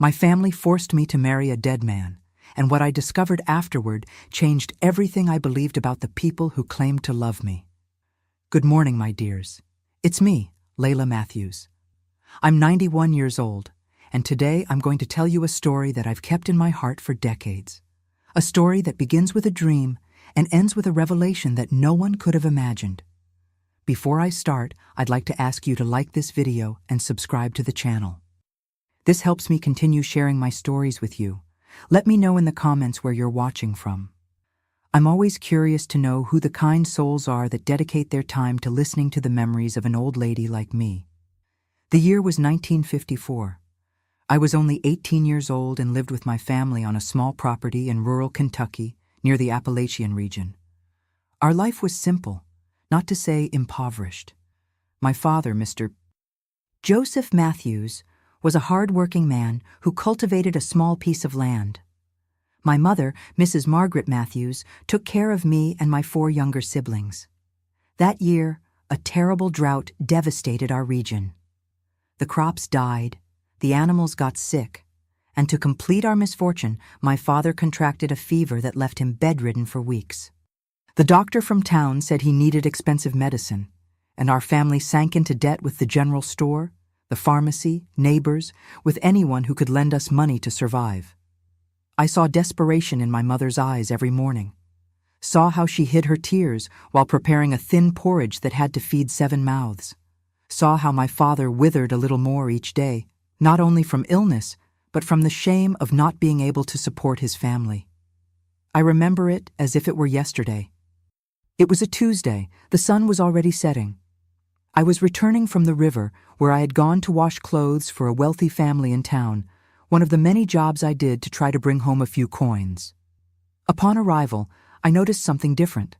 My family forced me to marry a dead man, and what I discovered afterward changed everything I believed about the people who claimed to love me. Good morning, my dears. It's me, Layla Matthews. I'm 91 years old, and today I'm going to tell you a story that I've kept in my heart for decades. A story that begins with a dream and ends with a revelation that no one could have imagined. Before I start, I'd like to ask you to like this video and subscribe to the channel. This helps me continue sharing my stories with you. Let me know in the comments where you're watching from. I'm always curious to know who the kind souls are that dedicate their time to listening to the memories of an old lady like me. The year was 1954. I was only 18 years old and lived with my family on a small property in rural Kentucky near the Appalachian region. Our life was simple, not to say impoverished. My father, Mr. Joseph Matthews, was a hard-working man who cultivated a small piece of land. My mother, Mrs. Margaret Matthews, took care of me and my 4 younger siblings. That year, a terrible drought devastated our region. The crops died, the animals got sick, and to complete our misfortune, my father contracted a fever that left him bedridden for weeks. The doctor from town said he needed expensive medicine, and our family sank into debt with the general store, the pharmacy, neighbors, with anyone who could lend us money to survive. I saw desperation in my mother's eyes every morning, saw how she hid her tears while preparing a thin porridge that had to feed 7 mouths, saw how my father withered a little more each day, not only from illness, but from the shame of not being able to support his family. I remember it as if it were yesterday. It was a Tuesday. The sun was already setting. I was returning from the river where I had gone to wash clothes for a wealthy family in town, one of the many jobs I did to try to bring home a few coins. Upon arrival, I noticed something different.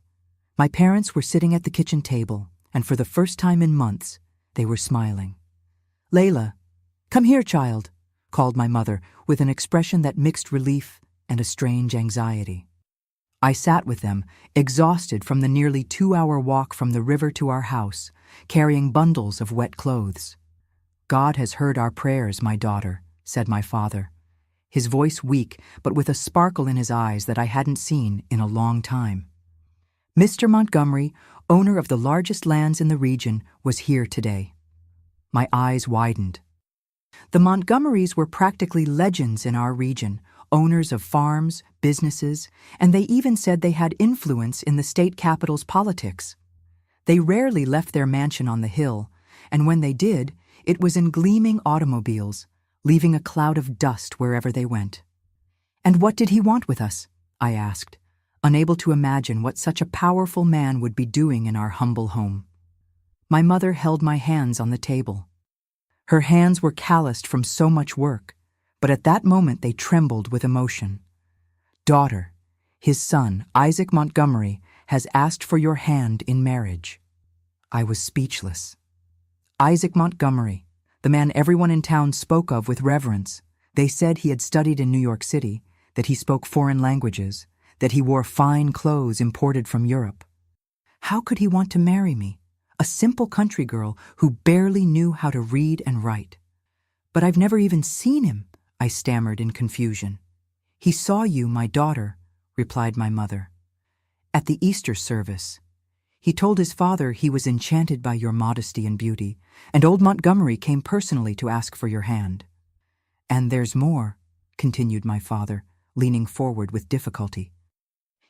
My parents were sitting at the kitchen table, and for the first time in months, they were smiling. "Layla, come here, child," called my mother with an expression that mixed relief and a strange anxiety. I sat with them, exhausted from the nearly 2-hour walk from the river to our house, carrying bundles of wet clothes. "God has heard our prayers, my daughter," said my father, his voice weak but with a sparkle in his eyes that I hadn't seen in a long time. Mr. Montgomery, owner of the largest lands in the region, was here today. My eyes widened. The Montgomerys were practically legends in our region, owners of farms, businesses, and they even said they had influence in the state capital's politics. They rarely left their mansion on the hill, and when they did, it was in gleaming automobiles, leaving a cloud of dust wherever they went. "And what did he want with us?" I asked, unable to imagine what such a powerful man would be doing in our humble home. My mother held my hands on the table. Her hands were calloused from so much work, but at that moment they trembled with emotion. "Daughter, his son, Isaac Montgomery, has asked for your hand in marriage." I was speechless. Isaac Montgomery, the man everyone in town spoke of with reverence. They said he had studied in New York City, that he spoke foreign languages, that he wore fine clothes imported from Europe. How could he want to marry me, a simple country girl who barely knew how to read and write? "But I've never even seen him," I stammered in confusion. "He saw you, my daughter," replied my mother, "at the Easter service. He told his father he was enchanted by your modesty and beauty, and old Montgomery came personally to ask for your hand. And there's more," continued my father, leaning forward with difficulty.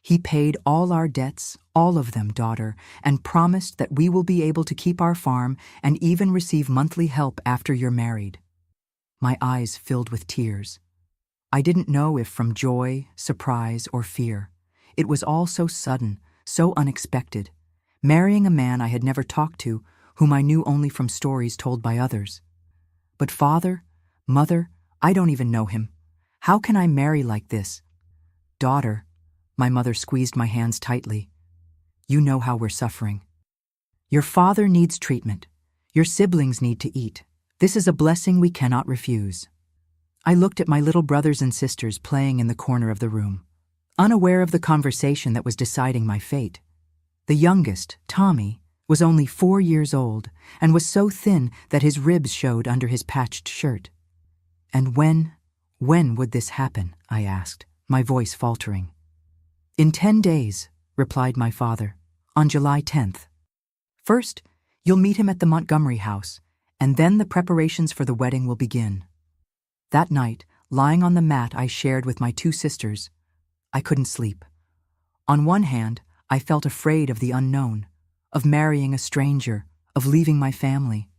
"He paid all our debts, all of them, daughter, and promised that we will be able to keep our farm and even receive monthly help after you're married." My eyes filled with tears. I didn't know if from joy, surprise, or fear. It was all so sudden, so unexpected, marrying a man I had never talked to, whom I knew only from stories told by others. "But father, mother, I don't even know him. How can I marry like this?" "Daughter," my mother squeezed my hands tightly, "you know how we're suffering. Your father needs treatment. Your siblings need to eat. This is a blessing we cannot refuse." I looked at my little brothers and sisters playing in the corner of the room, unaware of the conversation that was deciding my fate. The youngest, Tommy, was only 4 years old and was so thin that his ribs showed under his patched shirt. And when When would this happen? I asked, my voice faltering. In 10 days, replied my father, on July 10th. First, you'll meet him at the Montgomery house, and then the preparations for the wedding will begin. That night, lying on the mat I shared with my 2 sisters, I couldn't sleep. On one hand, I felt afraid of the unknown, of marrying a stranger, of leaving my family.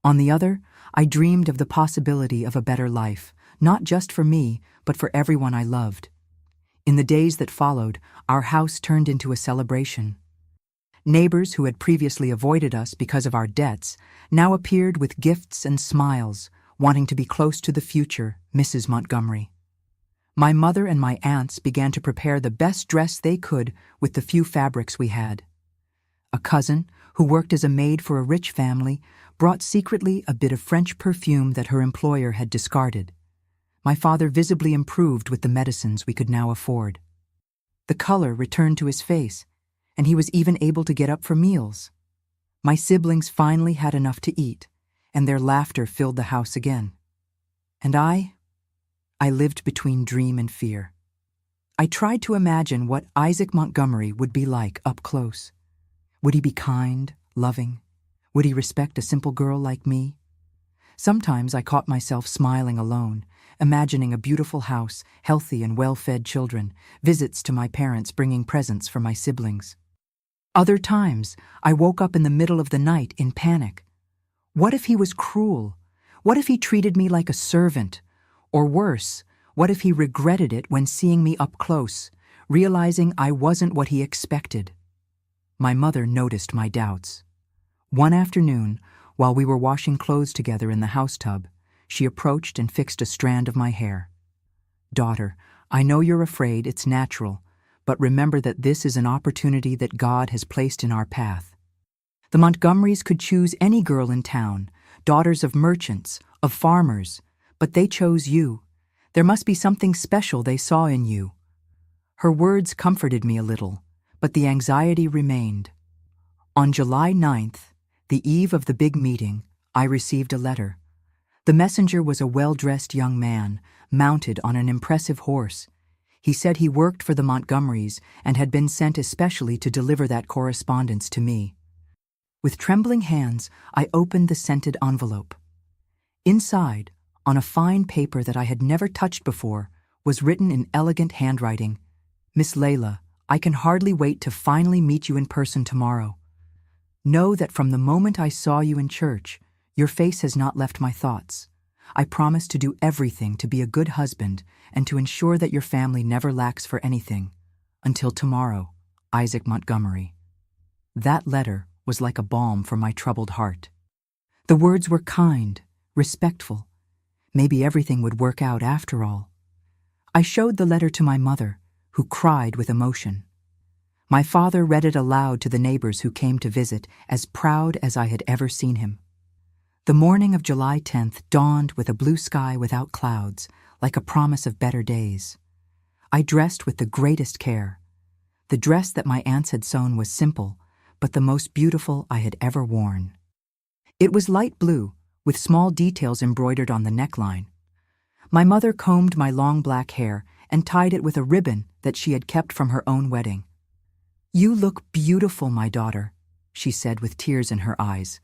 On the other, I dreamed of the possibility of a better life, not just for me, but for everyone I loved. In the days that followed, our house turned into a celebration. Neighbors who had previously avoided us because of our debts now appeared with gifts and smiles, wanting to be close to the future Mrs. Montgomery. My mother and my aunts began to prepare the best dress they could with the few fabrics we had. A cousin, who worked as a maid for a rich family, brought secretly a bit of French perfume that her employer had discarded. My father visibly improved with the medicines we could now afford. The color returned to his face, and he was even able to get up for meals. My siblings finally had enough to eat, and their laughter filled the house again. And I lived between dream and fear. I tried to imagine what Isaac Montgomery would be like up close. Would he be kind, loving? Would he respect a simple girl like me? Sometimes I caught myself smiling alone, imagining a beautiful house, healthy and well-fed children, visits to my parents bringing presents for my siblings. Other times, I woke up in the middle of the night in panic. What if he was cruel? What if he treated me like a servant? Or worse, what if he regretted it when seeing me up close, realizing I wasn't what he expected? My mother noticed my doubts. One afternoon, while we were washing clothes together in the house tub, she approached and fixed a strand of my hair. "Daughter, I know you're afraid, it's natural, but remember that this is an opportunity that God has placed in our path. The Montgomerys could choose any girl in town, daughters of merchants, of farmers, but they chose you. There must be something special they saw in you." Her words comforted me a little, but the anxiety remained. On July 9th, the eve of the big meeting, I received a letter. The messenger was a well-dressed young man, mounted on an impressive horse. He said he worked for the Montgomerys and had been sent especially to deliver that correspondence to me. With trembling hands, I opened the scented envelope. Inside, on a fine paper that I had never touched before, was written in elegant handwriting, "Miss Layla, I can hardly wait to finally meet you in person tomorrow. Know that from the moment I saw you in church, your face has not left my thoughts. I promise to do everything to be a good husband and to ensure that your family never lacks for anything. Until tomorrow, Isaac Montgomery." That letter was like a balm for my troubled heart. The words were kind, respectful. Maybe everything would work out after all. I showed the letter to my mother, who cried with emotion. My father read it aloud to the neighbors who came to visit, as proud as I had ever seen him. The morning of July 10th dawned with a blue sky without clouds, like a promise of better days. I dressed with the greatest care. The dress that my aunts had sewn was simple, but the most beautiful I had ever worn. It was light blue, with small details embroidered on the neckline. My mother combed my long black hair and tied it with a ribbon that she had kept from her own wedding. "You look beautiful, my daughter," she said with tears in her eyes.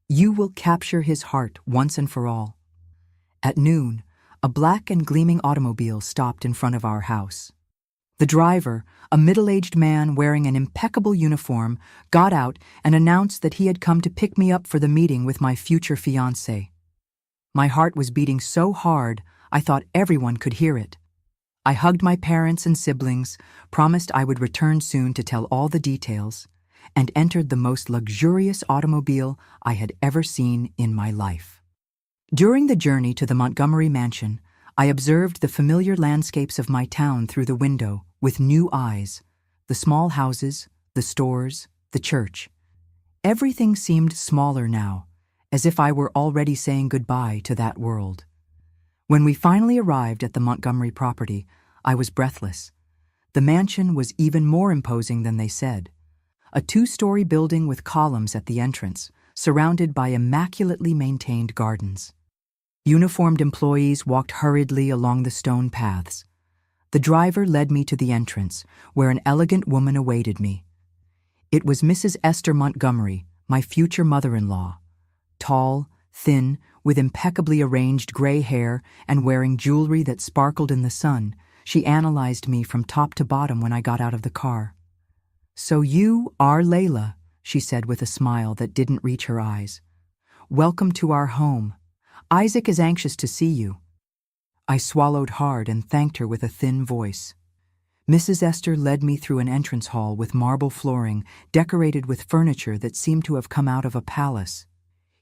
"You will capture his heart once and for all." At noon, a black and gleaming automobile stopped in front of our house. The driver, a middle-aged man wearing an impeccable uniform, got out and announced that he had come to pick me up for the meeting with my future fiancé. My heart was beating so hard, I thought everyone could hear it. I hugged my parents and siblings, promised I would return soon to tell all the details, and entered the most luxurious automobile I had ever seen in my life. During the journey to the Montgomery mansion, I observed the familiar landscapes of my town through the window with new eyes, the small houses, the stores, the church. Everything seemed smaller now, as if I were already saying goodbye to that world. When we finally arrived at the Montgomery property, I was breathless. The mansion was even more imposing than they said. A 2-story building with columns at the entrance, surrounded by immaculately maintained gardens. Uniformed employees walked hurriedly along the stone paths. The driver led me to the entrance, where an elegant woman awaited me. It was Mrs. Esther Montgomery, my future mother-in-law. Tall, thin, with impeccably arranged gray hair and wearing jewelry that sparkled in the sun, she analyzed me from top to bottom when I got out of the car. "So you are Layla," she said with a smile that didn't reach her eyes. "Welcome to our home. Isaac is anxious to see you." I swallowed hard and thanked her with a thin voice. Mrs. Esther led me through an entrance hall with marble flooring decorated with furniture that seemed to have come out of a palace.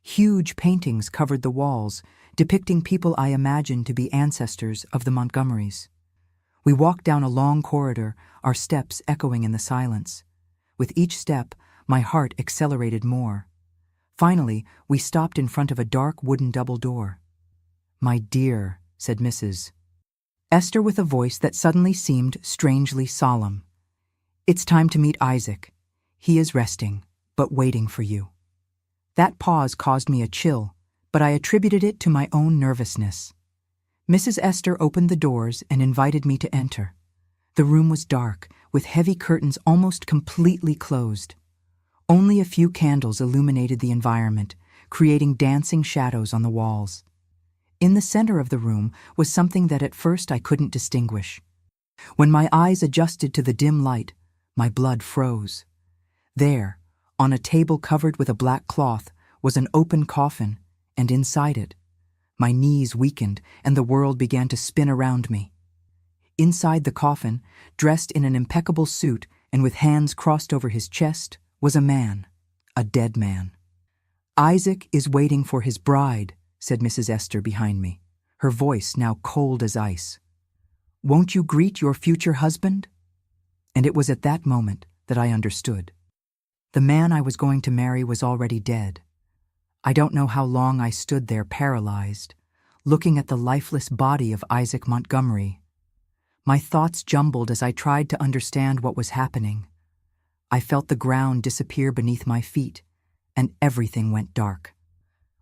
Huge paintings covered the walls, depicting people I imagined to be ancestors of the Montgomerys. We walked down a long corridor, our steps echoing in the silence. With each step, my heart accelerated more. Finally, we stopped in front of a dark wooden double door. "My dear," said Mrs. Esther with a voice that suddenly seemed strangely solemn. "It's time to meet Isaac. He is resting, but waiting for you." That pause caused me a chill, but I attributed it to my own nervousness. Mrs. Esther opened the doors and invited me to enter. The room was dark, with heavy curtains almost completely closed. Only a few candles illuminated the environment, creating dancing shadows on the walls. In the center of the room was something that at first I couldn't distinguish. When my eyes adjusted to the dim light, my blood froze. There, on a table covered with a black cloth, was an open coffin, and inside it, my knees weakened and the world began to spin around me. Inside the coffin, dressed in an impeccable suit and with hands crossed over his chest, was a man, a dead man. "Isaac is waiting for his bride," said Mrs. Esther behind me, her voice now cold as ice. "Won't you greet your future husband?" And it was at that moment that I understood. The man I was going to marry was already dead. I don't know how long I stood there paralyzed, looking at the lifeless body of Isaac Montgomery. My thoughts jumbled as I tried to understand what was happening. I felt the ground disappear beneath my feet, and everything went dark.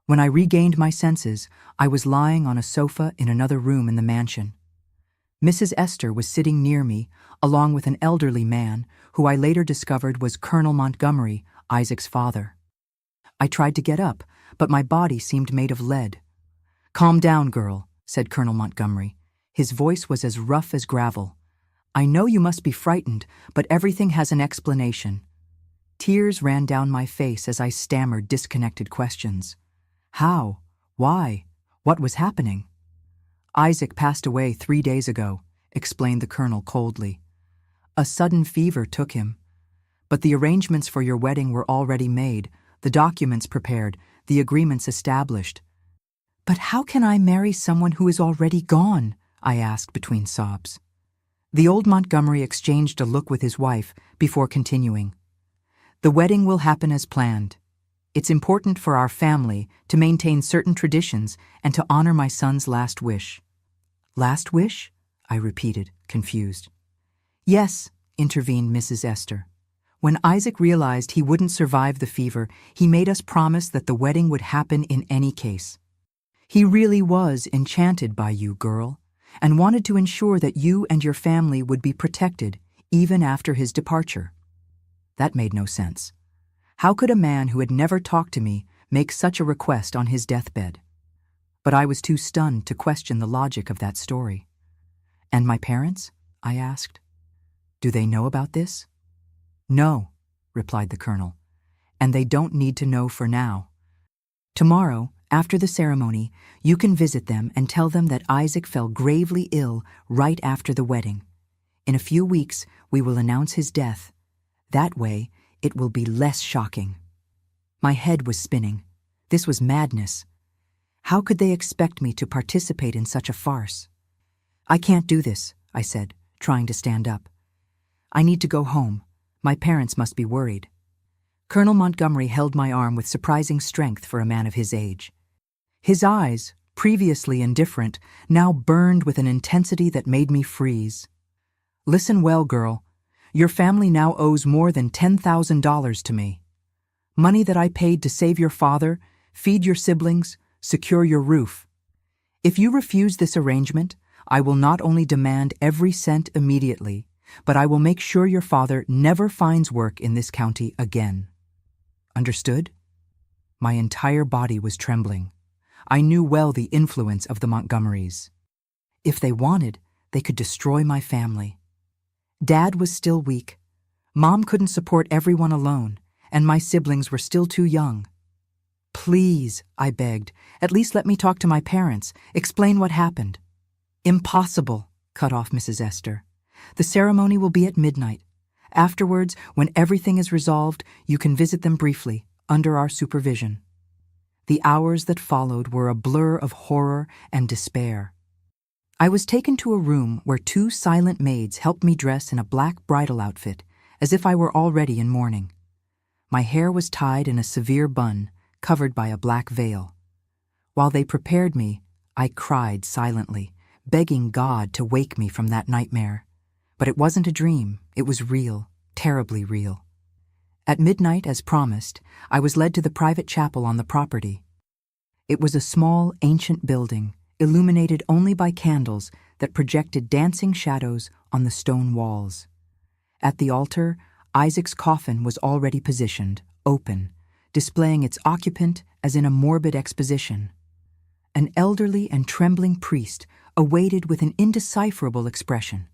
When I regained my senses, I was lying on a sofa in another room in the mansion. Mrs. Esther was sitting near me, along with an elderly man, who I later discovered was Colonel Montgomery, Isaac's father. I tried to get up, but my body seemed made of lead. "Calm down, girl," said Colonel Montgomery. His voice was as rough as gravel. "I know you must be frightened, but everything has an explanation." Tears ran down my face as I stammered disconnected questions. How? Why? What was happening? "Isaac passed away 3 days ago," explained the colonel coldly. "A sudden fever took him. But the arrangements for your wedding were already made, the documents prepared, the agreements established." "But how can I marry someone who is already gone?" I asked between sobs. The old Montgomery exchanged a look with his wife before continuing. "The wedding will happen as planned. It's important for our family to maintain certain traditions and to honor my son's last wish." "Last wish?" I repeated, confused. "Yes," intervened Mrs. Esther. "When Isaac realized he wouldn't survive the fever, he made us promise that the wedding would happen in any case. He really was enchanted by you, girl, and wanted to ensure that you and your family would be protected even after his departure." That made no sense. How could a man who had never talked to me make such a request on his deathbed? But I was too stunned to question the logic of that story. "And my parents?" I asked. "Do they know about this?" "No," replied the colonel, "and they don't need to know for now. Tomorrow, after the ceremony, you can visit them and tell them that Isaac fell gravely ill right after the wedding. In a few weeks, we will announce his death. That way, it will be less shocking." My head was spinning. This was madness. How could they expect me to participate in such a farce? "I can't do this," I said, trying to stand up. "I need to go home. My parents must be worried." Colonel Montgomery held my arm with surprising strength for a man of his age. His eyes, previously indifferent, now burned with an intensity that made me freeze. "Listen well, girl. Your family now owes more than $10,000 to me. Money that I paid to save your father, feed your siblings, secure your roof. If you refuse this arrangement, I will not only demand every cent immediately, but I will make sure your father never finds work in this county again. Understood? My entire body was trembling. I knew well the influence of the Montgomerys. If they wanted, they could destroy my family. Dad was still weak. Mom couldn't support everyone alone, and my siblings were still too young. Please, I begged, at least let me talk to my parents, explain what happened. Impossible, cut off Mrs. Esther. The ceremony will be at midnight. Afterwards, when everything is resolved, you can visit them briefly, under our supervision. The hours that followed were a blur of horror and despair. I was taken to a room where two silent maids helped me dress in a black bridal outfit, as if I were already in mourning. My hair was tied in a severe bun, covered by a black veil. While they prepared me, I cried silently, begging God to wake me from that nightmare. But it wasn't a dream, it was real, terribly real. At midnight, as promised, I was led to the private chapel on the property. It was a small, ancient building, illuminated only by candles that projected dancing shadows on the stone walls. At the altar, Isaac's coffin was already positioned, open, displaying its occupant as in a morbid exposition. An elderly and trembling priest awaited with an indecipherable expression.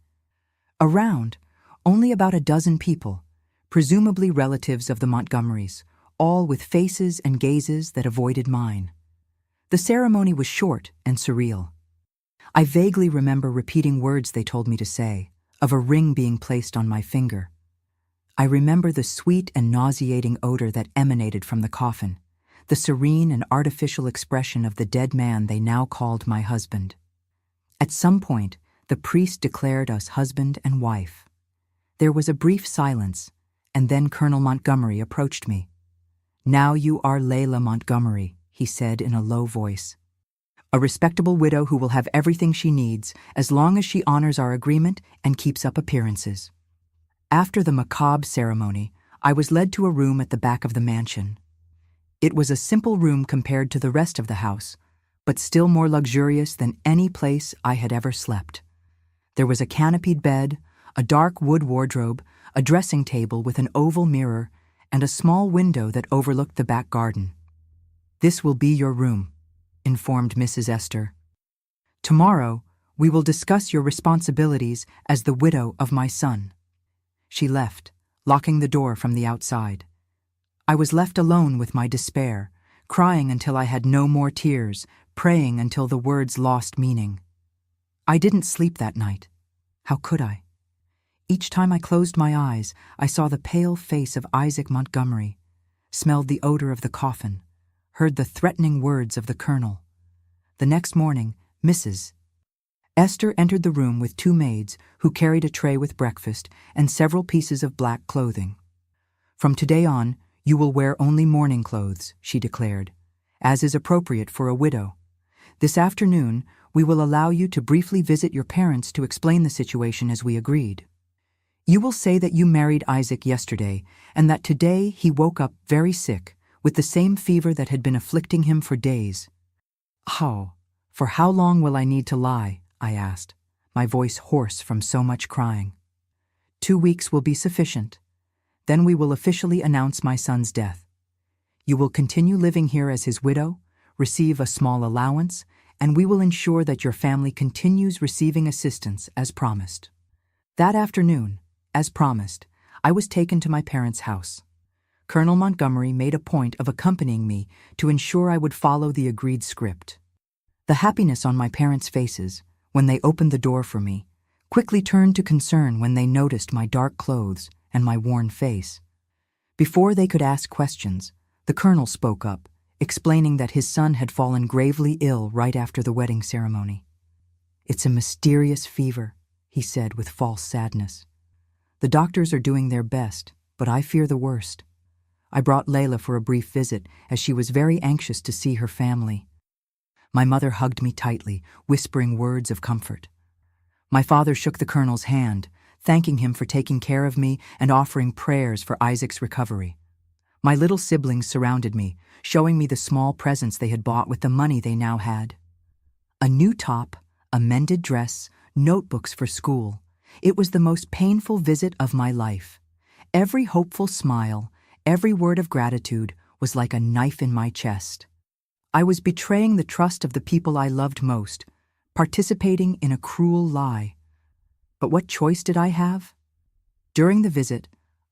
Around, only about a dozen people, presumably relatives of the Montgomerys, all with faces and gazes that avoided mine. The ceremony was short and surreal. I vaguely remember repeating words they told me to say, of a ring being placed on my finger. I remember the sweet and nauseating odor that emanated from the coffin, the serene and artificial expression of the dead man they now called my husband. At some point, the priest declared us husband and wife. There was a brief silence, and then Colonel Montgomery approached me. "Now you are Layla Montgomery," he said in a low voice. "A respectable widow who will have everything she needs as long as she honors our agreement and keeps up appearances." After the macabre ceremony, I was led to a room at the back of the mansion. It was a simple room compared to the rest of the house, but still more luxurious than any place I had ever slept. There was a canopied bed, a dark wood wardrobe, a dressing table with an oval mirror, and a small window that overlooked the back garden. "This will be your room," informed Mrs. Esther. "Tomorrow, we will discuss your responsibilities as the widow of my son." She left, locking the door from the outside. I was left alone with my despair, crying until I had no more tears, praying until the words lost meaning. I didn't sleep that night. How could I? Each time I closed my eyes, I saw the pale face of Isaac Montgomery, smelled the odor of the coffin, heard the threatening words of the colonel. The next morning, Mrs. Esther entered the room with two maids who carried a tray with breakfast and several pieces of black clothing. "From today on, you will wear only mourning clothes," she declared, "as is appropriate for a widow. This afternoon, we will allow you to briefly visit your parents to explain the situation as we agreed. You will say that you married Isaac yesterday and that today he woke up very sick with the same fever that had been afflicting him for days." For how long will I need to lie?" I asked, my voice hoarse from so much crying. "2 weeks will be sufficient. Then we will officially announce my son's death. You will continue living here as his widow, receive a small allowance, and we will ensure that your family continues receiving assistance as promised." That afternoon, as promised, I was taken to my parents' house. Colonel Montgomery made a point of accompanying me to ensure I would follow the agreed script. The happiness on my parents' faces, when they opened the door for me, quickly turned to concern when they noticed my dark clothes and my worn face. Before they could ask questions, the colonel spoke up, explaining that his son had fallen gravely ill right after the wedding ceremony. "It's a mysterious fever," he said with false sadness. "The doctors are doing their best, but I fear the worst." I brought Layla for a brief visit, as she was very anxious to see her family. My mother hugged me tightly, whispering words of comfort. My father shook the colonel's hand, thanking him for taking care of me and offering prayers for Isaac's recovery. My little siblings surrounded me, showing me the small presents they had bought with the money they now had. A new top, a mended dress, notebooks for school. It was the most painful visit of my life. Every hopeful smile, every word of gratitude was like a knife in my chest. I was betraying the trust of the people I loved most, participating in a cruel lie. But what choice did I have? During the visit,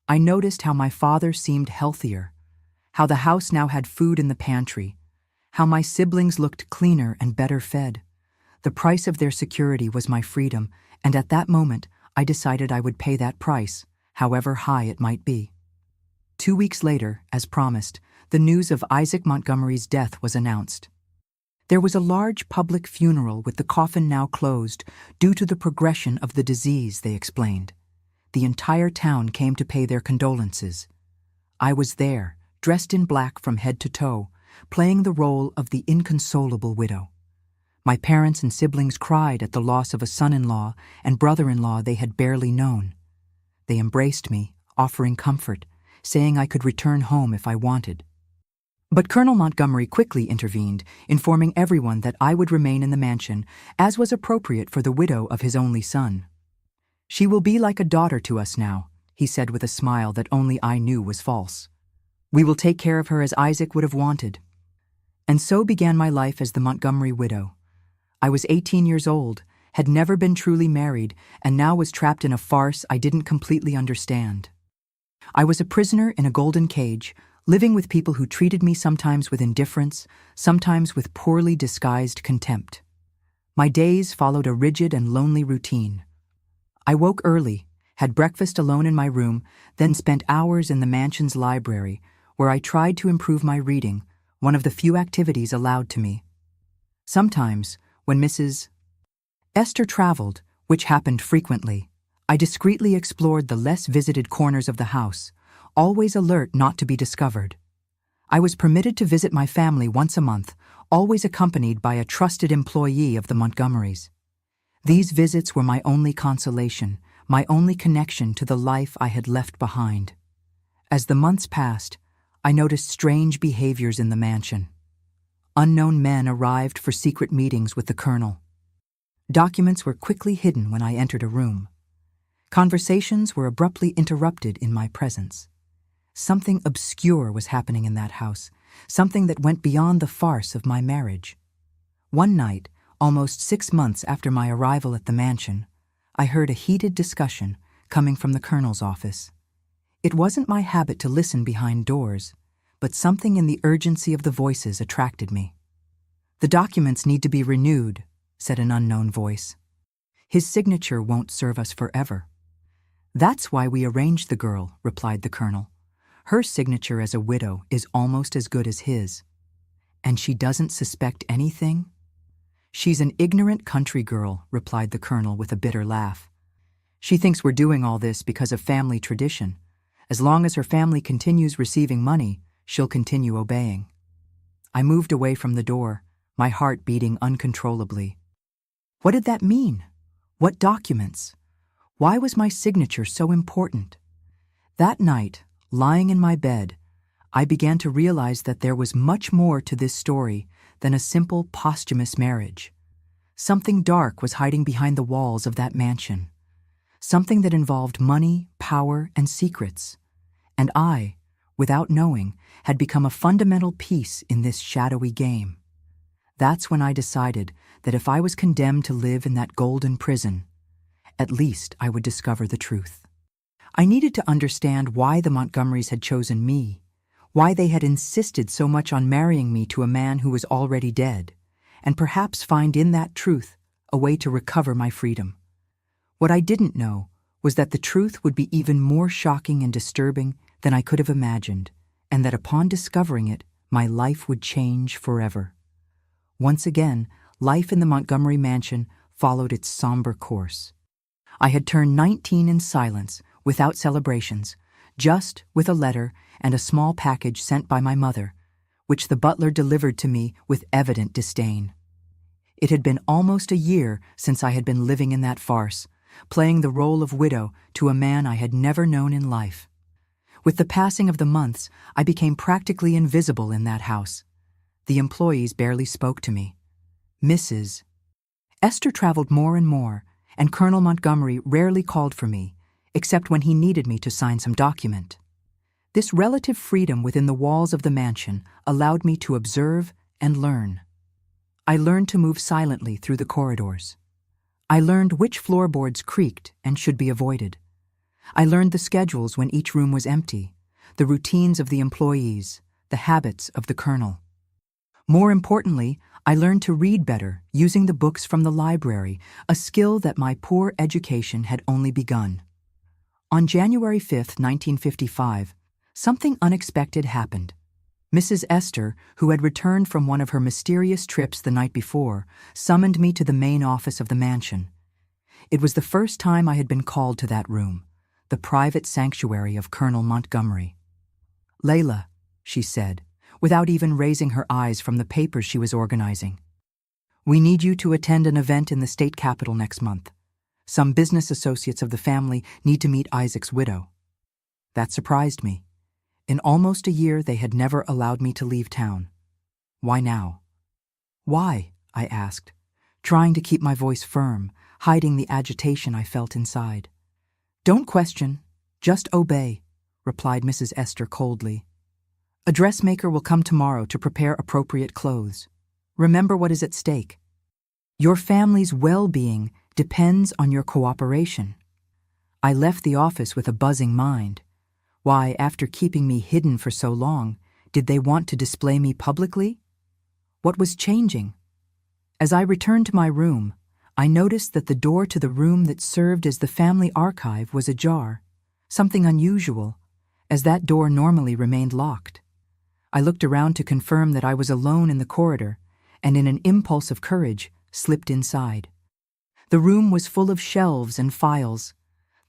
I noticed how my father seemed healthier, how the house now had food in the pantry, how my siblings looked cleaner and better fed. The price of their security was my freedom, and at that moment, I decided I would pay that price, however high it might be. 2 weeks later, as promised, the news of Isaac Montgomery's death was announced. There was a large public funeral with the coffin now closed due to the progression of the disease, they explained. The entire town came to pay their condolences. I was there, dressed in black from head to toe, playing the role of the inconsolable widow. My parents and siblings cried at the loss of a son-in-law and brother-in-law they had barely known. They embraced me, offering comfort, saying I could return home if I wanted. But Colonel Montgomery quickly intervened, informing everyone that I would remain in the mansion, as was appropriate for the widow of his only son. "She will be like a daughter to us now," he said with a smile that only I knew was false. "We will take care of her as Isaac would have wanted." And so began my life as the Montgomery widow. I was 18 years old, had never been truly married, and now was trapped in a farce I didn't completely understand. I was a prisoner in a golden cage, living with people who treated me sometimes with indifference, sometimes with poorly disguised contempt. My days followed a rigid and lonely routine. I woke early, had breakfast alone in my room, then spent hours in the mansion's library, where I tried to improve my reading, one of the few activities allowed to me. Sometimes, when Mrs. Esther traveled, which happened frequently, I discreetly explored the less visited corners of the house, always alert not to be discovered. I was permitted to visit my family once a month, always accompanied by a trusted employee of the Montgomerys. These visits were my only consolation, my only connection to the life I had left behind. As the months passed, I noticed strange behaviors in the mansion. Unknown men arrived for secret meetings with the colonel. Documents were quickly hidden when I entered a room. Conversations were abruptly interrupted in my presence. Something obscure was happening in that house, something that went beyond the farce of my marriage. One night, almost 6 months after my arrival at the mansion, I heard a heated discussion coming from the colonel's office. It wasn't my habit to listen behind doors, but something in the urgency of the voices attracted me. "The documents need to be renewed," said an unknown voice. "His signature won't serve us forever." "That's why we arranged the girl," replied the colonel. "Her signature as a widow is almost as good as his." "And she doesn't suspect anything?" "She's an ignorant country girl," replied the colonel with a bitter laugh. "She thinks we're doing all this because of family tradition. As long as her family continues receiving money, she'll continue obeying." I moved away from the door, my heart beating uncontrollably. What did that mean? What documents? Why was my signature so important? That night, lying in my bed, I began to realize that there was much more to this story than a simple posthumous marriage. Something dark was hiding behind the walls of that mansion. Something that involved money, power, and secrets. And I, without knowing, had become a fundamental piece in this shadowy game. That's when I decided that if I was condemned to live in that golden prison, at least I would discover the truth. I needed to understand why the Montgomerys had chosen me, why they had insisted so much on marrying me to a man who was already dead, and perhaps find in that truth a way to recover my freedom. What I didn't know was that the truth would be even more shocking and disturbing than I could have imagined, and that upon discovering it, my life would change forever. Once again, life in the Montgomery mansion followed its somber course. I had turned 19 in silence, without celebrations, just with a letter and a small package sent by my mother, which the butler delivered to me with evident disdain. It had been almost a year since I had been living in that farce, playing the role of widow to a man I had never known in life. With the passing of the months, I became practically invisible in that house. The employees barely spoke to me. Mrs. Esther traveled more and more, and Colonel Montgomery rarely called for me, except when he needed me to sign some document. This relative freedom within the walls of the mansion allowed me to observe and learn. I learned to move silently through the corridors. I learned which floorboards creaked and should be avoided. I learned the schedules when each room was empty, the routines of the employees, the habits of the colonel. More importantly, I learned to read better using the books from the library, a skill that my poor education had only begun. On January 5, 1955, something unexpected happened. Mrs. Esther, who had returned from one of her mysterious trips the night before, summoned me to the main office of the mansion. It was the first time I had been called to that room, the private sanctuary of Colonel Montgomery. "Layla," she said, without even raising her eyes from the papers she was organizing. "We need you to attend an event in the state capitol next month. Some business associates of the family need to meet Isaac's widow." That surprised me. In almost a year, they had never allowed me to leave town. Why now? "Why?" I asked, trying to keep my voice firm, hiding the agitation I felt inside. "Don't question, just obey," replied Mrs. Esther coldly. "A dressmaker will come tomorrow to prepare appropriate clothes. Remember what is at stake. Your family's well-being depends on your cooperation." I left the office with a buzzing mind. Why, after keeping me hidden for so long, did they want to display me publicly? What was changing? As I returned to my room, I noticed that the door to the room that served as the family archive was ajar, something unusual, as that door normally remained locked. I looked around to confirm that I was alone in the corridor, and in an impulse of courage, slipped inside. The room was full of shelves and files.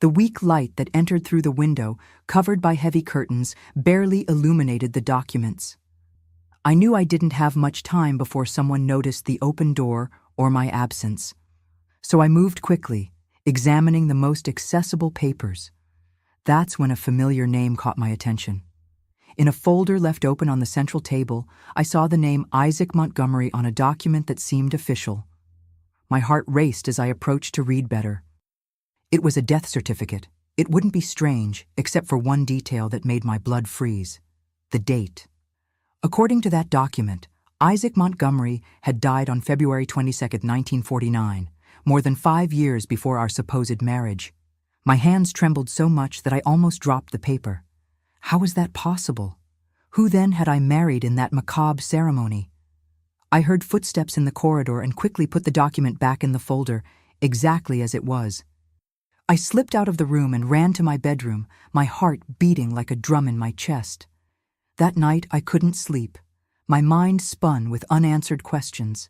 The weak light that entered through the window, covered by heavy curtains, barely illuminated the documents. I knew I didn't have much time before someone noticed the open door or my absence. So I moved quickly, examining the most accessible papers. That's when a familiar name caught my attention. In a folder left open on the central table, I saw the name Isaac Montgomery on a document that seemed official. My heart raced as I approached to read better. It was a death certificate. It wouldn't be strange, except for one detail that made my blood freeze: the date. According to that document, Isaac Montgomery had died on February 22, 1949, more than 5 years before our supposed marriage. My hands trembled so much that I almost dropped the paper. How was that possible? Who then had I married in that macabre ceremony? I heard footsteps in the corridor and quickly put the document back in the folder, exactly as it was. I slipped out of the room and ran to my bedroom, my heart beating like a drum in my chest. That night I couldn't sleep. My mind spun with unanswered questions.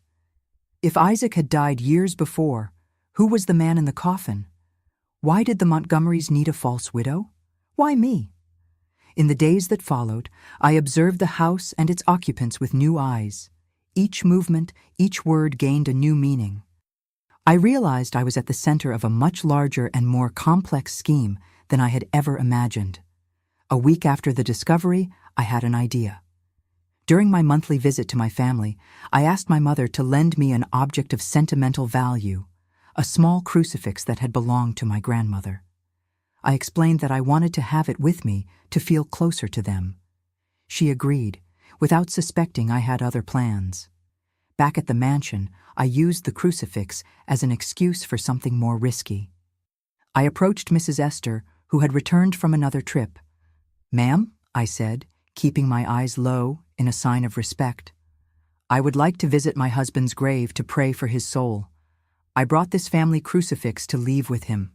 If Isaac had died years before, who was the man in the coffin? Why did the Montgomerys need a false widow? Why me? In the days that followed, I observed the house and its occupants with new eyes. Each movement, each word gained a new meaning. I realized I was at the center of a much larger and more complex scheme than I had ever imagined. A week after the discovery, I had an idea. During my monthly visit to my family, I asked my mother to lend me an object of sentimental value, a small crucifix that had belonged to my grandmother. I explained that I wanted to have it with me to feel closer to them. She agreed, without suspecting I had other plans. Back at the mansion, I used the crucifix as an excuse for something more risky. I approached Mrs. Esther, who had returned from another trip. "Ma'am," I said, keeping my eyes low in a sign of respect, "I would like to visit my husband's grave to pray for his soul. I brought this family crucifix to leave with him."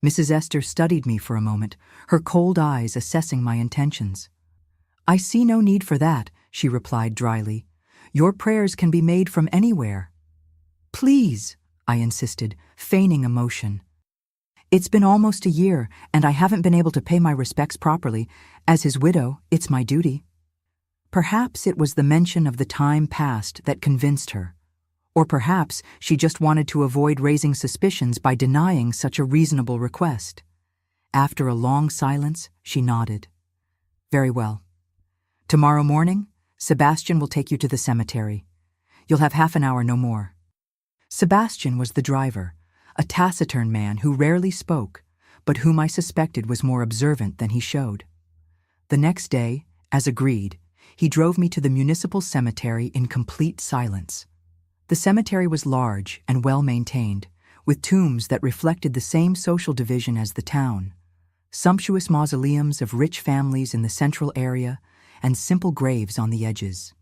Mrs. Esther studied me for a moment, her cold eyes assessing my intentions. "I see no need for that," she replied dryly. "Your prayers can be made from anywhere." "Please," I insisted, feigning emotion. "It's been almost a year, and I haven't been able to pay my respects properly. As his widow, it's my duty." Perhaps it was the mention of the time past that convinced her. Or perhaps she just wanted to avoid raising suspicions by denying such a reasonable request. After a long silence, she nodded. "Very well. Tomorrow morning, Sebastian will take you to the cemetery. You'll have half an hour, no more." Sebastian was the driver, a taciturn man who rarely spoke, but whom I suspected was more observant than he showed. The next day, as agreed, he drove me to the municipal cemetery in complete silence. The cemetery was large and well-maintained, with tombs that reflected the same social division as the town. Sumptuous mausoleums of rich families in the central area and simple graves on the edges.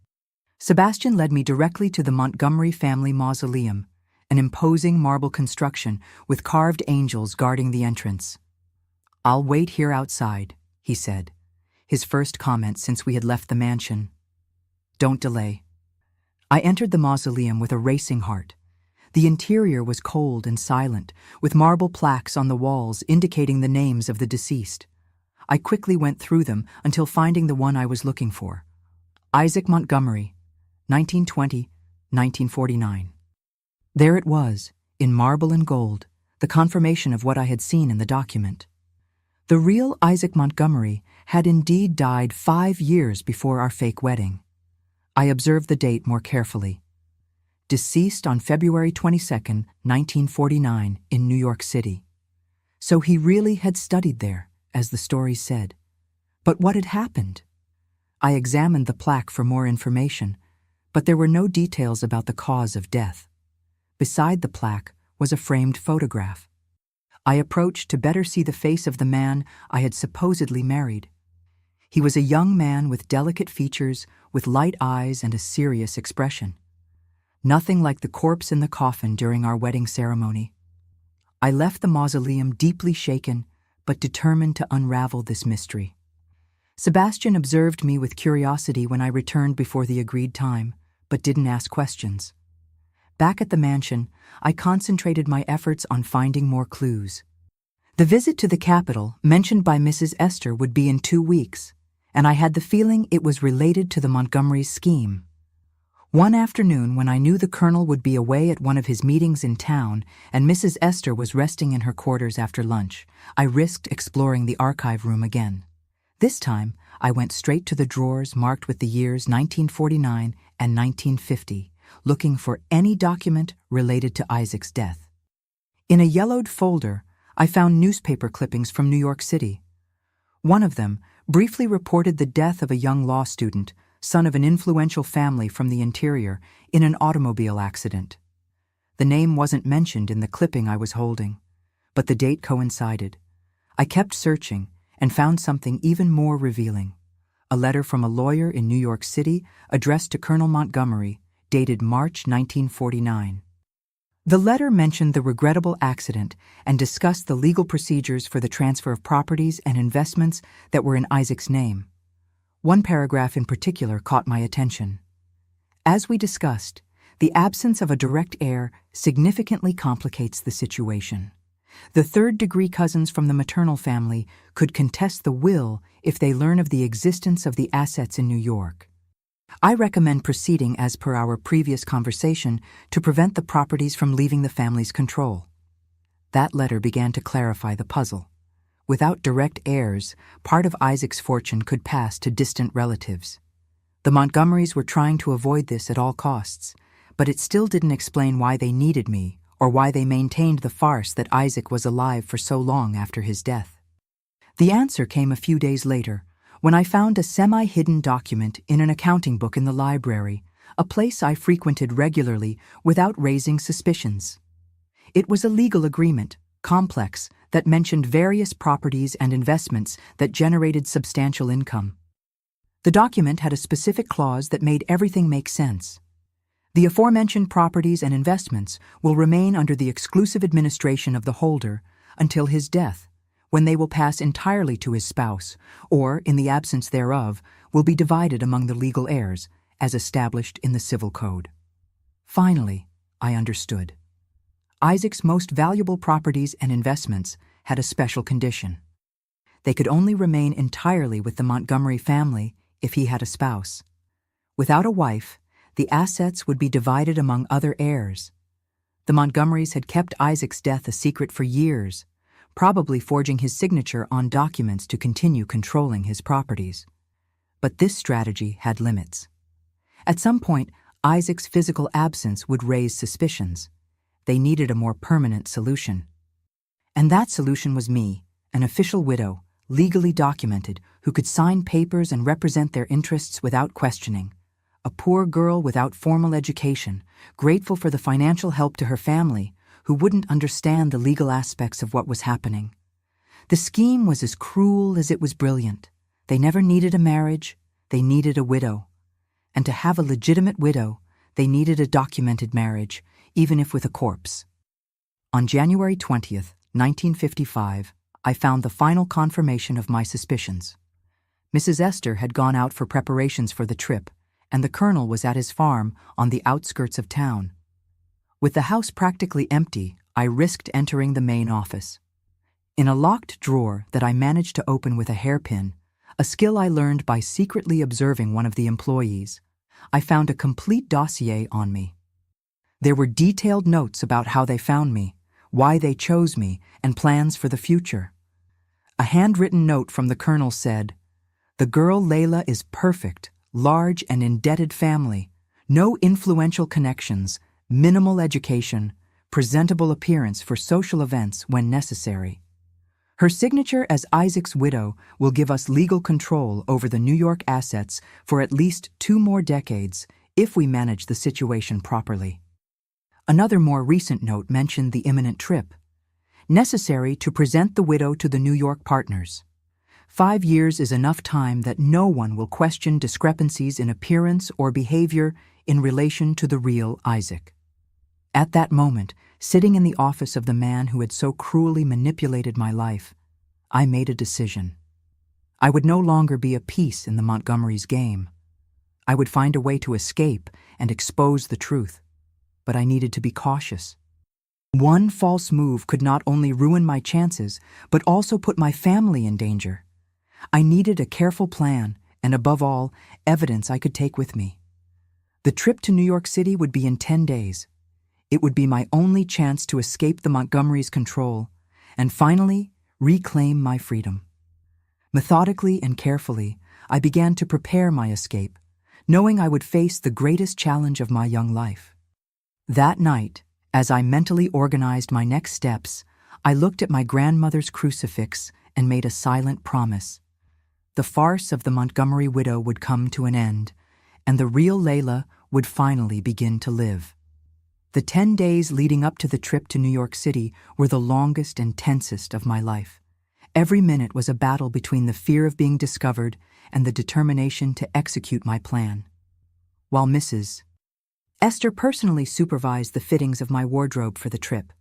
Sebastian led me directly to the Montgomery family mausoleum, an imposing marble construction with carved angels guarding the entrance. "I'll wait here outside," he said, his first comment since we had left the mansion. "Don't delay." I entered the mausoleum with a racing heart. The interior was cold and silent, with marble plaques on the walls indicating the names of the deceased. I quickly went through them until finding the one I was looking for. Isaac Montgomery, 1920–1949. There it was, in marble and gold, the confirmation of what I had seen in the document. The real Isaac Montgomery had indeed died 5 years before our fake wedding. I observed the date more carefully. Deceased on February 22, 1949, in New York City. So he really had studied there, as the story said. But what had happened? I examined the plaque for more information, but there were no details about the cause of death. Beside the plaque was a framed photograph. I approached to better see the face of the man I had supposedly married. He was a young man with delicate features, with light eyes and a serious expression. Nothing like the corpse in the coffin during our wedding ceremony. I left the mausoleum deeply shaken, but determined to unravel this mystery. Sebastian observed me with curiosity when I returned before the agreed time, but didn't ask questions. Back at the mansion, I concentrated my efforts on finding more clues. The visit to the capital, mentioned by Mrs. Esther, would be in 2 weeks, and I had the feeling it was related to the Montgomery's scheme. One afternoon, when I knew the colonel would be away at one of his meetings in town and Mrs. Esther was resting in her quarters after lunch, I risked exploring the archive room again. This time, I went straight to the drawers marked with the years 1949 and 1950, looking for any document related to Isaac's death. In a yellowed folder, I found newspaper clippings from New York City. One of them briefly reported the death of a young law student, son of an influential family from the interior, in an automobile accident. The name wasn't mentioned in the clipping I was holding, but the date coincided. I kept searching and found something even more revealing. A letter from a lawyer in New York City addressed to Colonel Montgomery, dated March 1949. The letter mentioned the regrettable accident and discussed the legal procedures for the transfer of properties and investments that were in Isaac's name. One paragraph in particular caught my attention. As we discussed, the absence of a direct heir significantly complicates the situation. The third-degree cousins from the maternal family could contest the will if they learn of the existence of the assets in New York. I recommend proceeding as per our previous conversation to prevent the properties from leaving the family's control. That letter began to clarify the puzzle. Without direct heirs, part of Isaac's fortune could pass to distant relatives. The Montgomerys were trying to avoid this at all costs, but it still didn't explain why they needed me or why they maintained the farce that Isaac was alive for so long after his death. The answer came a few days later, when I found a semi-hidden document in an accounting book in the library, a place I frequented regularly without raising suspicions. It was a legal agreement, complex, that mentioned various properties and investments that generated substantial income. The document had a specific clause that made everything make sense. The aforementioned properties and investments will remain under the exclusive administration of the holder until his death, when they will pass entirely to his spouse, or, in the absence thereof, will be divided among the legal heirs, as established in the Civil Code. Finally, I understood. Isaac's most valuable properties and investments had a special condition. They could only remain entirely with the Montgomery family if he had a spouse. Without a wife, the assets would be divided among other heirs. The Montgomerys had kept Isaac's death a secret for years, probably forging his signature on documents to continue controlling his properties. But this strategy had limits. At some point, Isaac's physical absence would raise suspicions, They needed a more permanent solution. And that solution was me, an official widow, legally documented, who could sign papers and represent their interests without questioning. A poor girl without formal education, grateful for the financial help to her family, who wouldn't understand the legal aspects of what was happening. The scheme was as cruel as it was brilliant. They never needed a marriage, they needed a widow. And to have a legitimate widow, they needed a documented marriage, even if with a corpse. On January 20th, 1955, I found the final confirmation of my suspicions. Mrs. Esther had gone out for preparations for the trip, and the Colonel was at his farm on the outskirts of town. With the house practically empty, I risked entering the main office. In a locked drawer that I managed to open with a hairpin, a skill I learned by secretly observing one of the employees, I found a complete dossier on me. There were detailed notes about how they found me, why they chose me, and plans for the future. A handwritten note from the Colonel said, "The girl Layla is perfect, large and indebted family, no influential connections, minimal education, presentable appearance for social events when necessary. Her signature as Isaac's widow will give us legal control over the New York assets for at least 2 more decades if we manage the situation properly." Another more recent note mentioned the imminent trip, necessary to present the widow to the New York partners. 5 years is enough time that no one will question discrepancies in appearance or behavior in relation to the real Isaac. At that moment, sitting in the office of the man who had so cruelly manipulated my life, I made a decision. I would no longer be a piece in the Montgomerys' game. I would find a way to escape and expose the truth, but I needed to be cautious. One false move could not only ruin my chances, but also put my family in danger. I needed a careful plan and, above all, evidence I could take with me. The trip to New York City would be in 10 days. It would be my only chance to escape the Montgomerys' control and finally reclaim my freedom. Methodically and carefully, I began to prepare my escape, knowing I would face the greatest challenge of my young life. That night, as I mentally organized my next steps, I looked at my grandmother's crucifix and made a silent promise. The farce of the Montgomery widow would come to an end, and the real Layla would finally begin to live. The 10 days leading up to the trip to New York City were the longest and tensest of my life. Every minute was a battle between the fear of being discovered and the determination to execute my plan. While Mrs. Esther personally supervised the fittings of my wardrobe for the trip,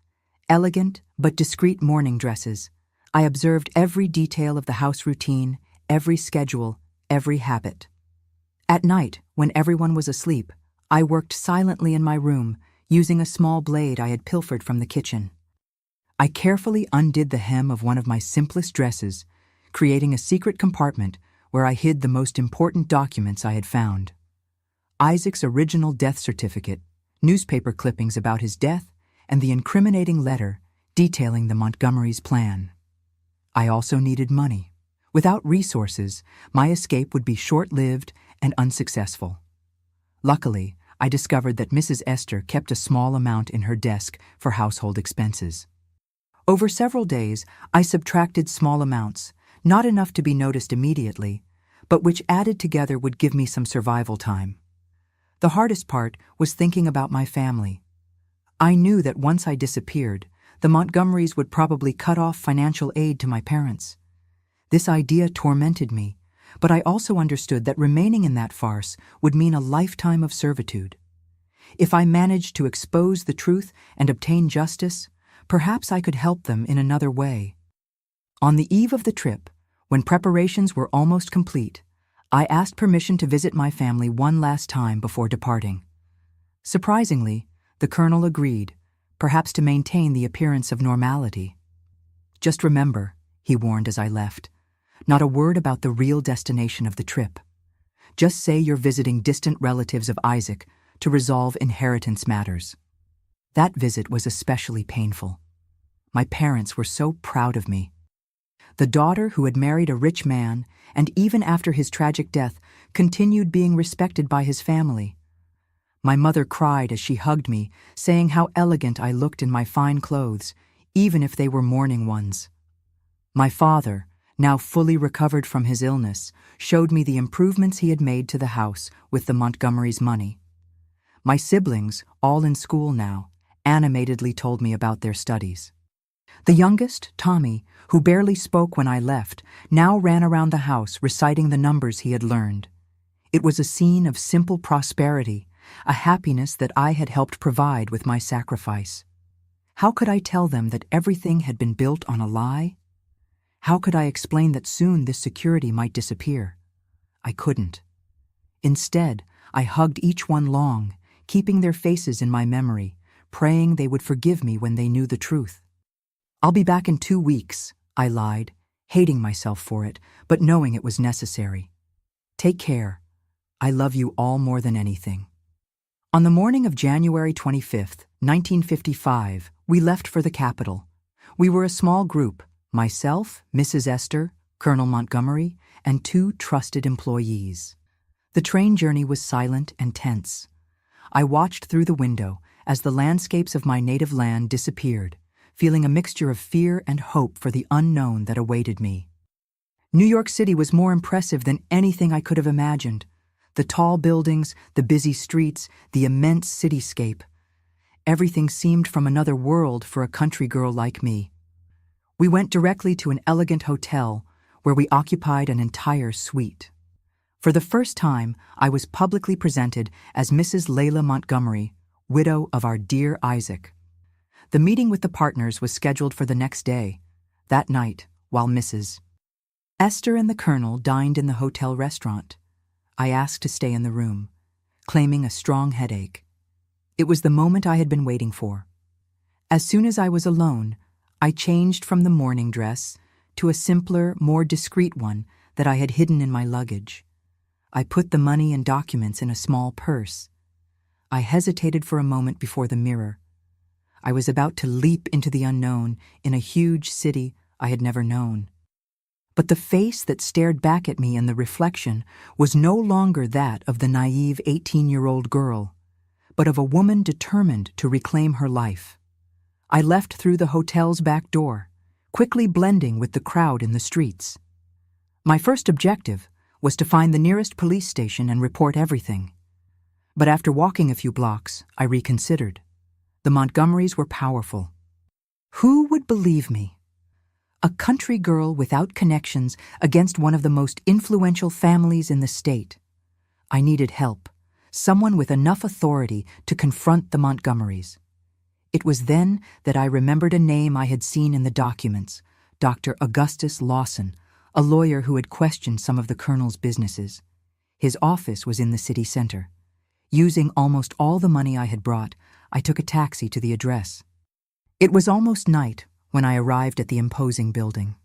elegant but discreet morning dresses, I observed every detail of the house routine, every schedule, every habit. At night, when everyone was asleep, I worked silently in my room, using a small blade I had pilfered from the kitchen. I carefully undid the hem of one of my simplest dresses, creating a secret compartment where I hid the most important documents I had found. Isaac's original death certificate, newspaper clippings about his death, and the incriminating letter detailing the Montgomerys' plan. I also needed money. Without resources, my escape would be short-lived and unsuccessful. Luckily, I discovered that Mrs. Esther kept a small amount in her desk for household expenses. Over several days, I subtracted small amounts, not enough to be noticed immediately, but which added together would give me some survival time. The hardest part was thinking about my family. I knew that once I disappeared, the Montgomerys would probably cut off financial aid to my parents. This idea tormented me, but I also understood that remaining in that farce would mean a lifetime of servitude. If I managed to expose the truth and obtain justice, perhaps I could help them in another way. On the eve of the trip, when preparations were almost complete, I asked permission to visit my family one last time before departing. Surprisingly, the Colonel agreed, perhaps to maintain the appearance of normality. "Just remember," he warned as I left, "not a word about the real destination of the trip. Just say you're visiting distant relatives of Isaac to resolve inheritance matters." That visit was especially painful. My parents were so proud of me. The daughter who had married a rich man, and even after his tragic death, continued being respected by his family. My mother cried as she hugged me, saying how elegant I looked in my fine clothes, even if they were mourning ones. My father, now fully recovered from his illness, showed me the improvements he had made to the house with the Montgomerys' money. My siblings, all in school now, animatedly told me about their studies. The youngest, Tommy, who barely spoke when I left, now ran around the house reciting the numbers he had learned. It was a scene of simple prosperity, a happiness that I had helped provide with my sacrifice. How could I tell them that everything had been built on a lie? How could I explain that soon this security might disappear? I couldn't. Instead, I hugged each one long, keeping their faces in my memory, praying they would forgive me when they knew the truth. "I'll be back in 2 weeks," I lied, hating myself for it, but knowing it was necessary. "Take care. I love you all more than anything." On the morning of January 25th, 1955, we left for the capital. We were a small group, myself, Mrs. Esther, Colonel Montgomery, and 2 trusted employees. The train journey was silent and tense. I watched through the window as the landscapes of my native land disappeared, feeling a mixture of fear and hope for the unknown that awaited me. New York City was more impressive than anything I could have imagined. The tall buildings, the busy streets, the immense cityscape. Everything seemed from another world for a country girl like me. We went directly to an elegant hotel where we occupied an entire suite. For the first time, I was publicly presented as Mrs. Layla Montgomery, widow of our dear Isaac. The meeting with the partners was scheduled for the next day. That night, while Mrs. Esther and the Colonel dined in the hotel restaurant, I asked to stay in the room, claiming a strong headache. It was the moment I had been waiting for. As soon as I was alone, I changed from the morning dress to a simpler, more discreet one that I had hidden in my luggage. I put the money and documents in a small purse. I hesitated for a moment before the mirror. I was about to leap into the unknown in a huge city I had never known. But the face that stared back at me in the reflection was no longer that of the naive 18-year-old girl, but of a woman determined to reclaim her life. I left through the hotel's back door, quickly blending with the crowd in the streets. My first objective was to find the nearest police station and report everything. But after walking a few blocks, I reconsidered. The Montgomerys were powerful. Who would believe me? A country girl without connections against one of the most influential families in the state. I needed help, someone with enough authority to confront the Montgomerys. It was then that I remembered a name I had seen in the documents, Dr. Augustus Lawson, a lawyer who had questioned some of the Colonel's businesses. His office was in the city center. Using almost all the money I had brought, I took a taxi to the address. It was almost night when I arrived at the imposing building.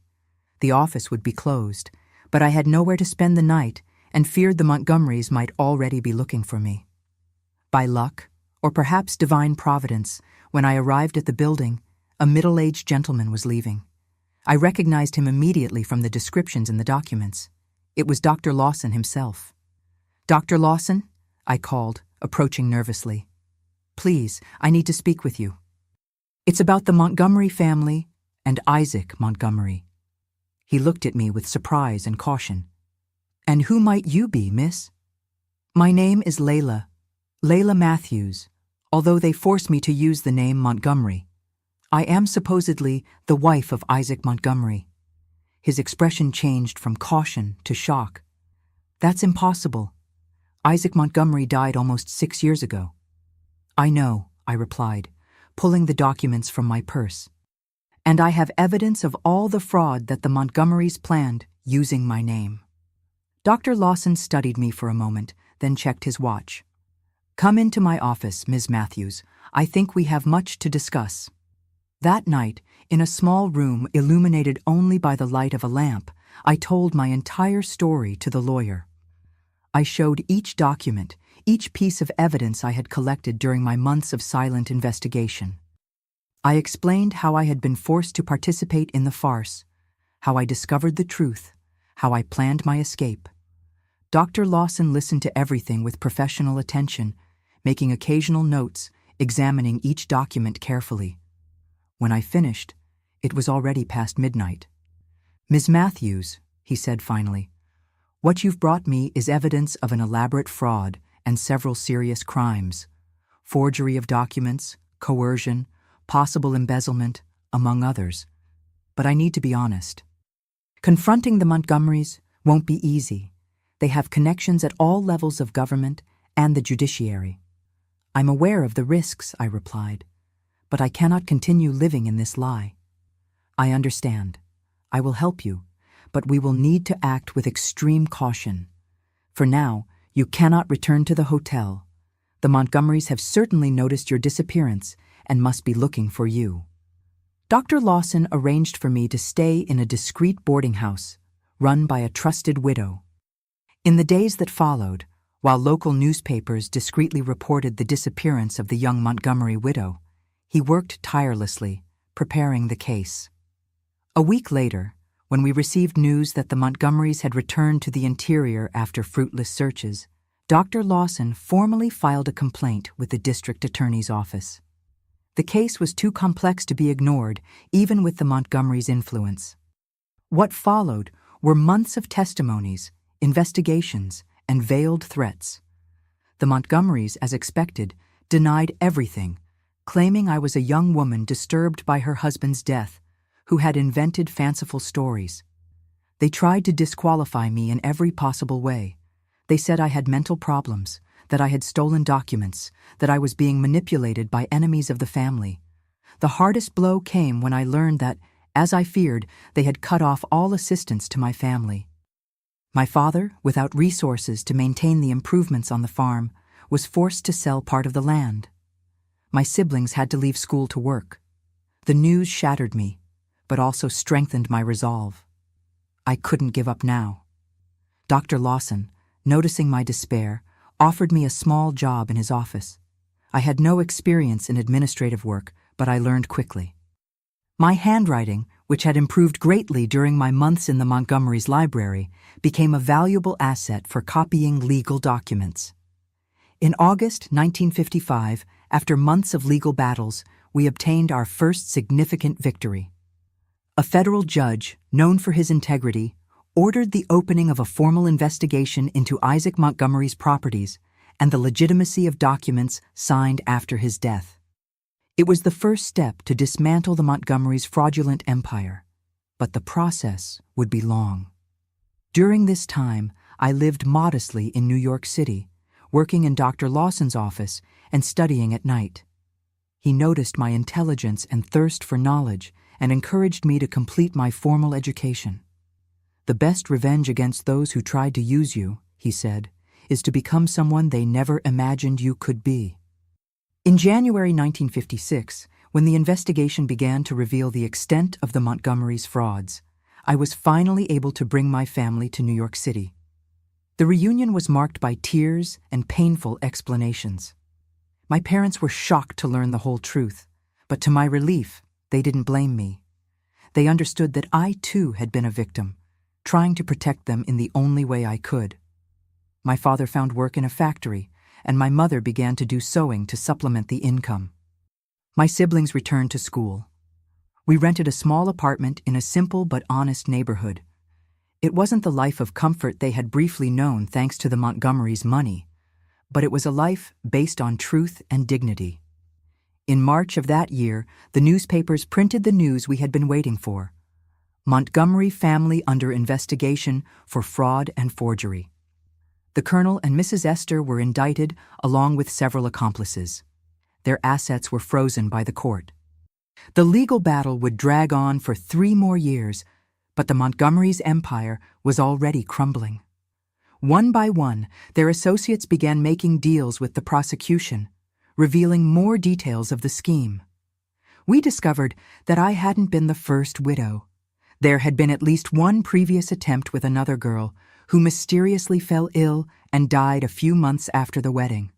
The office would be closed, but I had nowhere to spend the night and feared the Montgomerys might already be looking for me. By luck, or perhaps divine providence, when I arrived at the building, a middle-aged gentleman was leaving. I recognized him immediately from the descriptions in the documents. It was Dr. Lawson himself. "Dr. Lawson?" I called, approaching nervously. "Please, I need to speak with you." "It's about the Montgomery family and Isaac Montgomery." He looked at me with surprise and caution. "And who might you be, miss?" "My name is Layla Matthews, although they force me to use the name Montgomery. I am supposedly the wife of Isaac Montgomery." His expression changed from caution to shock. "That's impossible. Isaac Montgomery died almost 6 years ago." "I know," I replied, pulling the documents from my purse. "And I have evidence of all the fraud that the Montgomerys planned using my name." Dr. Lawson studied me for a moment, then checked his watch. "Come into my office, Ms. Matthews. I think we have much to discuss." That night, in a small room illuminated only by the light of a lamp, I told my entire story to the lawyer. I showed each document, each piece of evidence I had collected during my months of silent investigation. I explained how I had been forced to participate in the farce, how I discovered the truth, how I planned my escape. Dr. Lawson listened to everything with professional attention, making occasional notes, examining each document carefully. When I finished, it was already past midnight. "Ms. Matthews," he said finally, "what you've brought me is evidence of an elaborate fraud and several serious crimes. Forgery of documents, coercion, possible embezzlement, among others. But I need to be honest. Confronting the Montgomerys won't be easy. They have connections at all levels of government and the judiciary." "I'm aware of the risks," I replied, "but I cannot continue living in this lie." "I understand. I will help you, but we will need to act with extreme caution. For now, you cannot return to the hotel. The Montgomerys have certainly noticed your disappearance and must be looking for you." Dr. Lawson arranged for me to stay in a discreet boarding house, run by a trusted widow. In the days that followed, while local newspapers discreetly reported the disappearance of the young Montgomery widow, he worked tirelessly, preparing the case. A week later, when we received news that the Montgomerys had returned to the interior after fruitless searches, Dr. Lawson formally filed a complaint with the district attorney's office. The case was too complex to be ignored, even with the Montgomerys' influence. What followed were months of testimonies, investigations, and veiled threats. The Montgomerys, as expected, denied everything, claiming I was a young woman disturbed by her husband's death, who had invented fanciful stories. They tried to disqualify me in every possible way. They said I had mental problems, that I had stolen documents, that I was being manipulated by enemies of the family. The hardest blow came when I learned that, as I feared, they had cut off all assistance to my family. My father, without resources to maintain the improvements on the farm, was forced to sell part of the land. My siblings had to leave school to work. The news shattered me, but also strengthened my resolve. I couldn't give up now. Dr. Lawson, noticing my despair, offered me a small job in his office. I had no experience in administrative work, but I learned quickly. My handwriting, which had improved greatly during my months in the Montgomerys' library, became a valuable asset for copying legal documents. In August 1955, after months of legal battles, we obtained our first significant victory. A federal judge, known for his integrity, ordered the opening of a formal investigation into Isaac Montgomery's properties and the legitimacy of documents signed after his death. It was the first step to dismantle the Montgomerys' fraudulent empire, but the process would be long. During this time, I lived modestly in New York City, working in Dr. Lawson's office and studying at night. He noticed my intelligence and thirst for knowledge and encouraged me to complete my formal education. "The best revenge against those who tried to use you," he said, "is to become someone they never imagined you could be." In January 1956, when the investigation began to reveal the extent of the Montgomerys' frauds, I was finally able to bring my family to New York City. The reunion was marked by tears and painful explanations. My parents were shocked to learn the whole truth, but to my relief, they didn't blame me. They understood that I too had been a victim, trying to protect them in the only way I could. My father found work in a factory, and my mother began to do sewing to supplement the income. My siblings returned to school. We rented a small apartment in a simple but honest neighborhood. It wasn't the life of comfort they had briefly known thanks to the Montgomerys' money, but it was a life based on truth and dignity. In March of that year, the newspapers printed the news we had been waiting for: Montgomery family under investigation for fraud and forgery. The Colonel and Mrs. Esther were indicted along with several accomplices. Their assets were frozen by the court. The legal battle would drag on for 3 more years, but the Montgomerys' empire was already crumbling. One by one, their associates began making deals with the prosecution, revealing more details of the scheme. We discovered that I hadn't been the first widow. There had been at least one previous attempt with another girl, who mysteriously fell ill and died a few months after the wedding.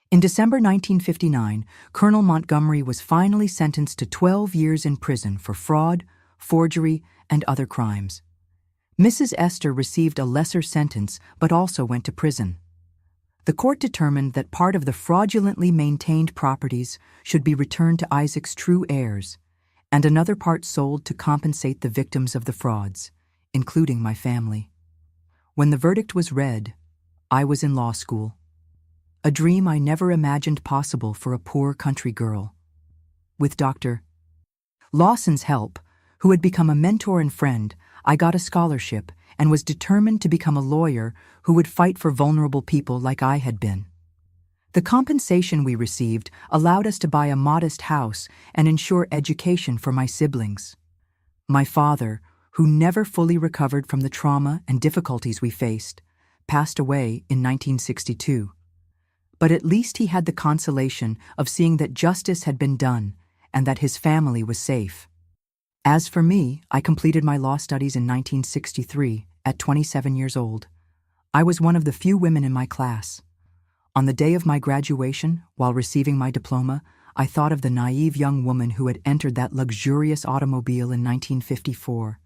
In December 1959, Colonel Montgomery was finally sentenced to 12 years in prison for fraud, forgery, and other crimes. Mrs. Esther received a lesser sentence but also went to prison. The court determined that part of the fraudulently maintained properties should be returned to Isaac's true heirs, and another part sold to compensate the victims of the frauds, including my family. When the verdict was read, I was in law school. A dream I never imagined possible for a poor country girl. With Dr. Lawson's help, who had become a mentor and friend, I got a scholarship and was determined to become a lawyer who would fight for vulnerable people like I had been. The compensation we received allowed us to buy a modest house and ensure education for my siblings. My father, who never fully recovered from the trauma and difficulties we faced, passed away in 1962. But at least he had the consolation of seeing that justice had been done and that his family was safe. As for me, I completed my law studies in 1963 at 27 years old. I was one of the few women in my class. On the day of my graduation, while receiving my diploma, I thought of the naive young woman who had entered that luxurious automobile in 1954,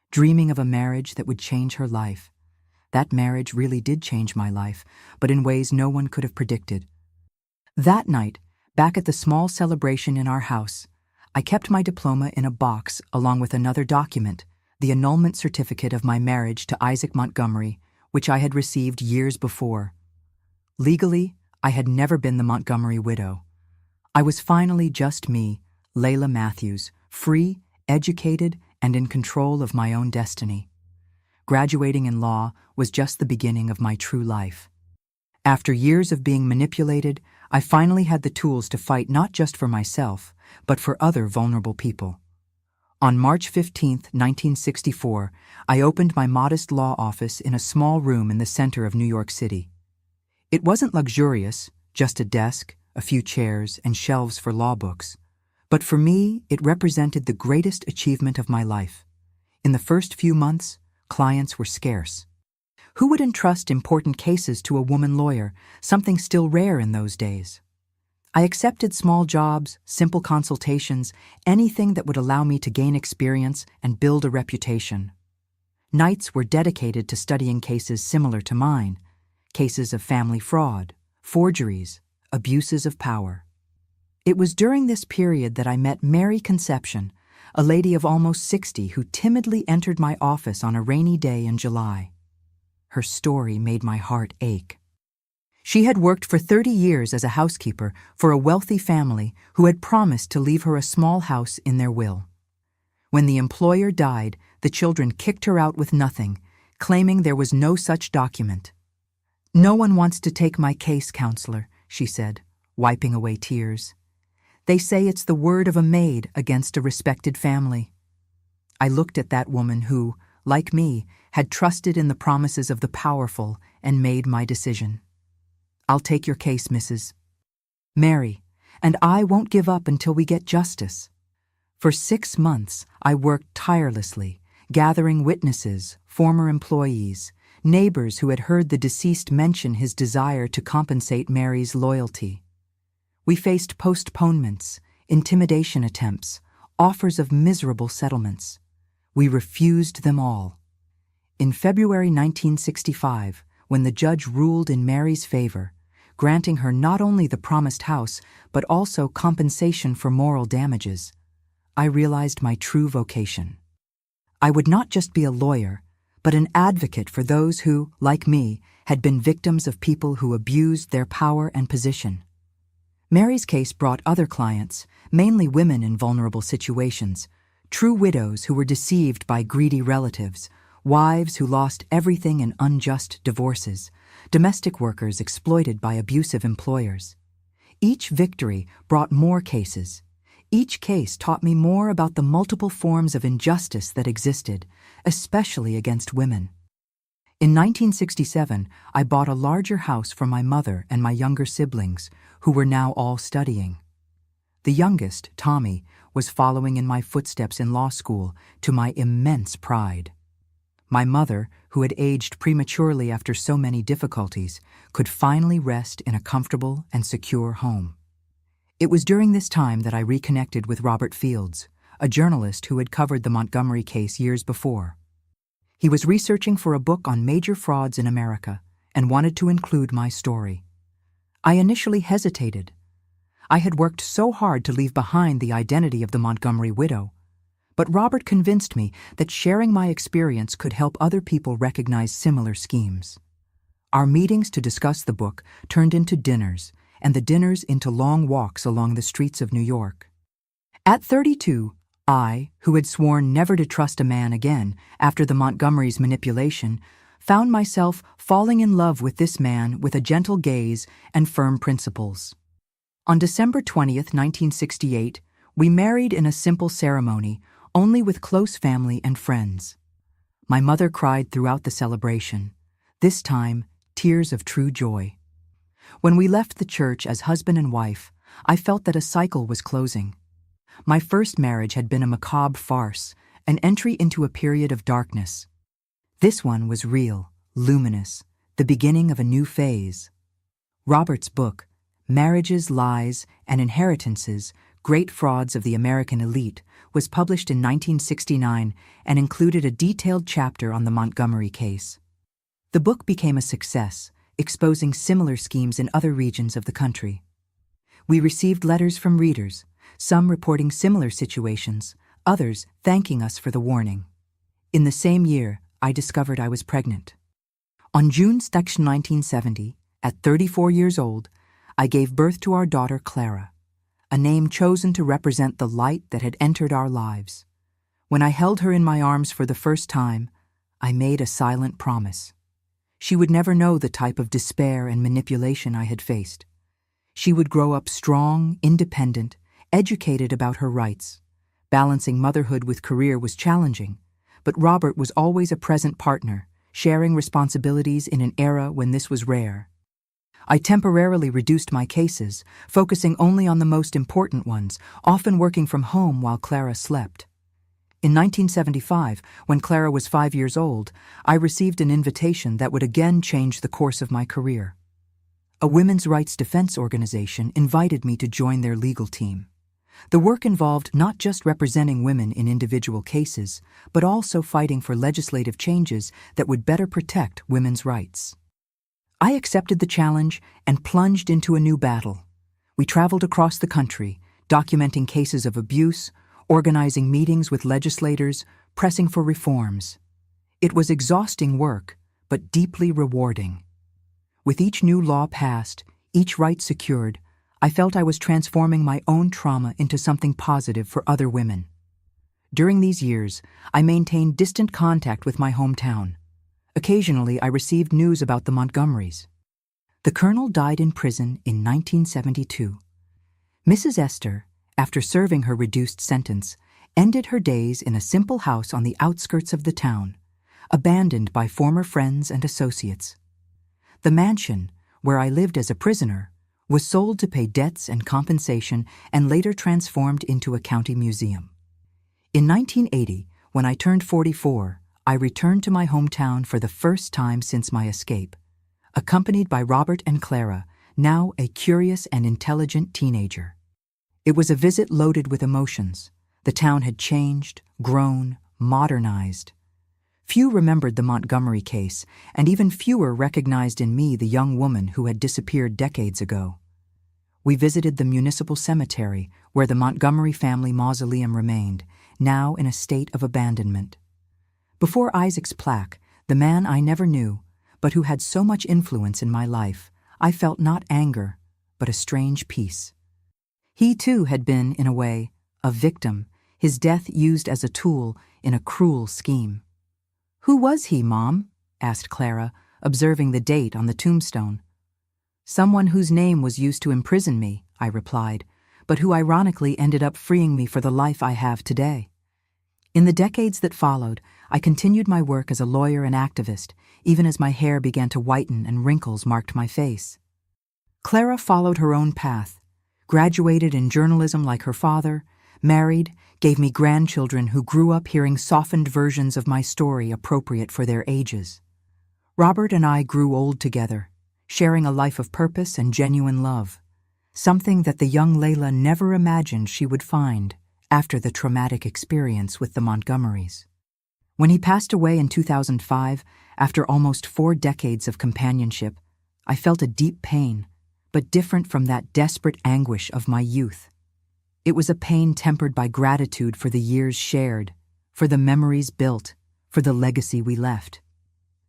dreaming of a marriage that would change her life. That marriage really did change my life, but in ways no one could have predicted. That night, back at the small celebration in our house, I kept my diploma in a box along with another document, the annulment certificate of my marriage to Isaac Montgomery, which I had received years before. Legally, I had never been the Montgomery widow. I was finally just me, Layla Matthews, free, educated, and in control of my own destiny. Graduating in law was just the beginning of my true life. After years of being manipulated, I finally had the tools to fight not just for myself, but for other vulnerable people. On March 15, 1964, I opened my modest law office in a small room in the center of New York City. It wasn't luxurious, just a desk, a few chairs, and shelves for law books. But for me, it represented the greatest achievement of my life. In the first few months, clients were scarce. Who would entrust important cases to a woman lawyer, something still rare in those days? I accepted small jobs, simple consultations, anything that would allow me to gain experience and build a reputation. Nights were dedicated to studying cases similar to mine, cases of family fraud, forgeries, abuses of power. It was during this period that I met Mary Conception, a lady of almost 60 who timidly entered my office on a rainy day in July. Her story made my heart ache. She had worked for 30 years as a housekeeper for a wealthy family who had promised to leave her a small house in their will. When the employer died, the children kicked her out with nothing, claiming there was no such document. "No one wants to take my case, counselor," she said, wiping away tears. "They say it's the word of a maid against a respected family." I looked at that woman who, like me, had trusted in the promises of the powerful and made my decision. "I'll take your case, Mrs. Mary, and I won't give up until we get justice." For 6 months, I worked tirelessly, gathering witnesses, former employees, neighbors who had heard the deceased mention his desire to compensate Mary's loyalty. We faced postponements, intimidation attempts, offers of miserable settlements. We refused them all. In February 1965, when the judge ruled in Mary's favor, granting her not only the promised house, but also compensation for moral damages, I realized my true vocation. I would not just be a lawyer, but an advocate for those who, like me, had been victims of people who abused their power and position. Mary's case brought other clients, mainly women in vulnerable situations, true widows who were deceived by greedy relatives, wives who lost everything in unjust divorces, domestic workers exploited by abusive employers. Each victory brought more cases. Each case taught me more about the multiple forms of injustice that existed, especially against women. In 1967, I bought a larger house for my mother and my younger siblings, who were now all studying. The youngest, Tommy, was following in my footsteps in law school, to my immense pride. My mother, who had aged prematurely after so many difficulties, could finally rest in a comfortable and secure home. It was during this time that I reconnected with Robert Fields, a journalist who had covered the Montgomery case years before. He was researching for a book on major frauds in America, and wanted to include my story. I initially hesitated. I had worked so hard to leave behind the identity of the Montgomery widow, but Robert convinced me that sharing my experience could help other people recognize similar schemes. Our meetings to discuss the book turned into dinners, and the dinners into long walks along the streets of New York. At 32, I, who had sworn never to trust a man again after the Montgomerys' manipulation, found myself falling in love with this man with a gentle gaze and firm principles. On December 20th, 1968, we married in a simple ceremony, only with close family and friends. My mother cried throughout the celebration, this time tears of true joy. When we left the church as husband and wife, I felt that a cycle was closing. My first marriage had been a macabre farce, an entry into a period of darkness. This one was real, luminous, the beginning of a new phase. Robert's book, Marriages, Lies, and Inheritances, Great Frauds of the American Elite, was published in 1969 and included a detailed chapter on the Montgomery case. The book became a success, exposing similar schemes in other regions of the country. We received letters from readers, some reporting similar situations, others thanking us for the warning. In the same year, I discovered I was pregnant. On June 2, 1970, at 34 years old, I gave birth to our daughter Clara, a name chosen to represent the light that had entered our lives. When I held her in my arms for the first time, I made a silent promise. She would never know the type of despair and manipulation I had faced. She would grow up strong, independent, educated about her rights. Balancing motherhood with career was challenging, but Robert was always a present partner, sharing responsibilities in an era when this was rare. I temporarily reduced my cases, focusing only on the most important ones, often working from home while Clara slept. In 1975, when Clara was 5 years old, I received an invitation that would again change the course of my career. A women's rights defense organization invited me to join their legal team. The work involved not just representing women in individual cases, but also fighting for legislative changes that would better protect women's rights. I accepted the challenge and plunged into a new battle. We traveled across the country, documenting cases of abuse, organizing meetings with legislators, pressing for reforms. It was exhausting work, but deeply rewarding. With each new law passed, each right secured, I felt I was transforming my own trauma into something positive for other women. During these years, I maintained distant contact with my hometown. Occasionally, I received news about the Montgomerys. The colonel died in prison in 1972. Mrs. Esther, after serving her reduced sentence, ended her days in a simple house on the outskirts of the town, abandoned by former friends and associates. The mansion, where I lived as a prisoner, was sold to pay debts and compensation and later transformed into a county museum. In 1980, when I turned 44, I returned to my hometown for the first time since my escape, accompanied by Robert and Clara, now a curious and intelligent teenager. It was a visit loaded with emotions. The town had changed, grown, modernized. Few remembered the Montgomery case, and even fewer recognized in me the young woman who had disappeared decades ago. We visited the municipal cemetery where the Montgomery family mausoleum remained, now in a state of abandonment. Before Isaac's plaque, the man I never knew, but who had so much influence in my life, I felt not anger, but a strange peace. He too had been, in a way, a victim, his death used as a tool in a cruel scheme. "Who was he, Mom?" asked Clara, observing the date on the tombstone. "Someone whose name was used to imprison me," I replied, "but who ironically ended up freeing me for the life I have today." In the decades that followed, I continued my work as a lawyer and activist, even as my hair began to whiten and wrinkles marked my face. Clara followed her own path, graduated in journalism like her father, married, gave me grandchildren who grew up hearing softened versions of my story appropriate for their ages. Robert and I grew old together, sharing a life of purpose and genuine love, something that the young Layla never imagined she would find after the traumatic experience with the Montgomerys. When he passed away in 2005, after almost 4 decades of companionship, I felt a deep pain, but different from that desperate anguish of my youth. It was a pain tempered by gratitude for the years shared, for the memories built, for the legacy we left.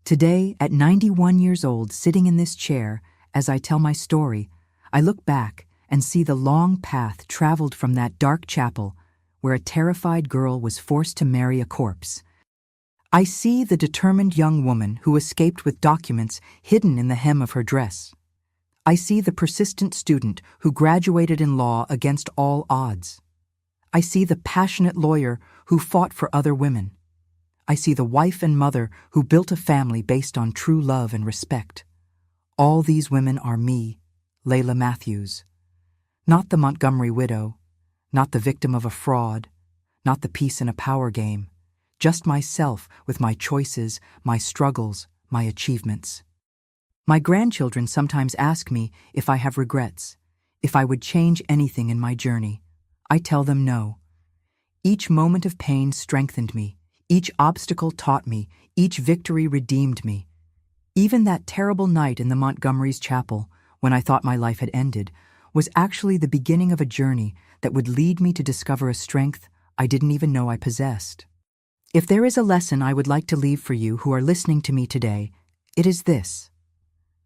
Today, at 91 years old, sitting in this chair, as I tell my story, I look back and see the long path traveled from that dark chapel where a terrified girl was forced to marry a corpse. I see the determined young woman who escaped with documents hidden in the hem of her dress. I see the persistent student who graduated in law against all odds. I see the passionate lawyer who fought for other women. I see the wife and mother who built a family based on true love and respect. All these women are me, Layla Matthews. Not the Montgomery widow, not the victim of a fraud, not the piece in a power game. Just myself with my choices, my struggles, my achievements. My grandchildren sometimes ask me if I have regrets, if I would change anything in my journey. I tell them no. Each moment of pain strengthened me, each obstacle taught me, each victory redeemed me. Even that terrible night in the Montgomery's chapel, when I thought my life had ended, was actually the beginning of a journey that would lead me to discover a strength I didn't even know I possessed. If there is a lesson I would like to leave for you who are listening to me today, it is this.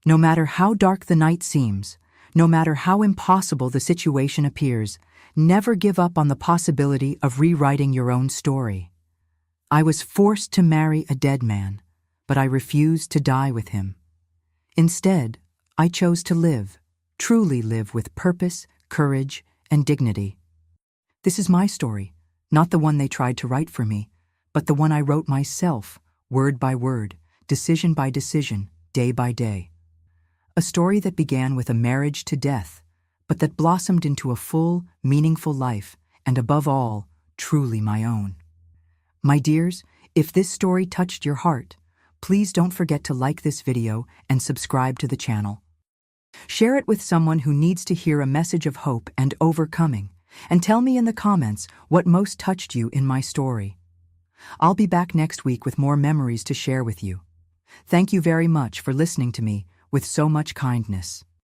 No matter how dark the night seems, no matter how impossible the situation appears, never give up on the possibility of rewriting your own story. I was forced to marry a dead man, but I refused to die with him. Instead, I chose to live, truly live with purpose, courage, and dignity. This is my story, not the one they tried to write for me, but the one I wrote myself, word by word, decision by decision, day by day. A story that began with a marriage to death, but that blossomed into a full, meaningful life, and above all, truly my own. My dears, if this story touched your heart, please don't forget to like this video and subscribe to the channel. Share it with someone who needs to hear a message of hope and overcoming, and tell me in the comments what most touched you in my story. I'll be back next week with more memories to share with you. Thank you very much for listening to me with so much kindness.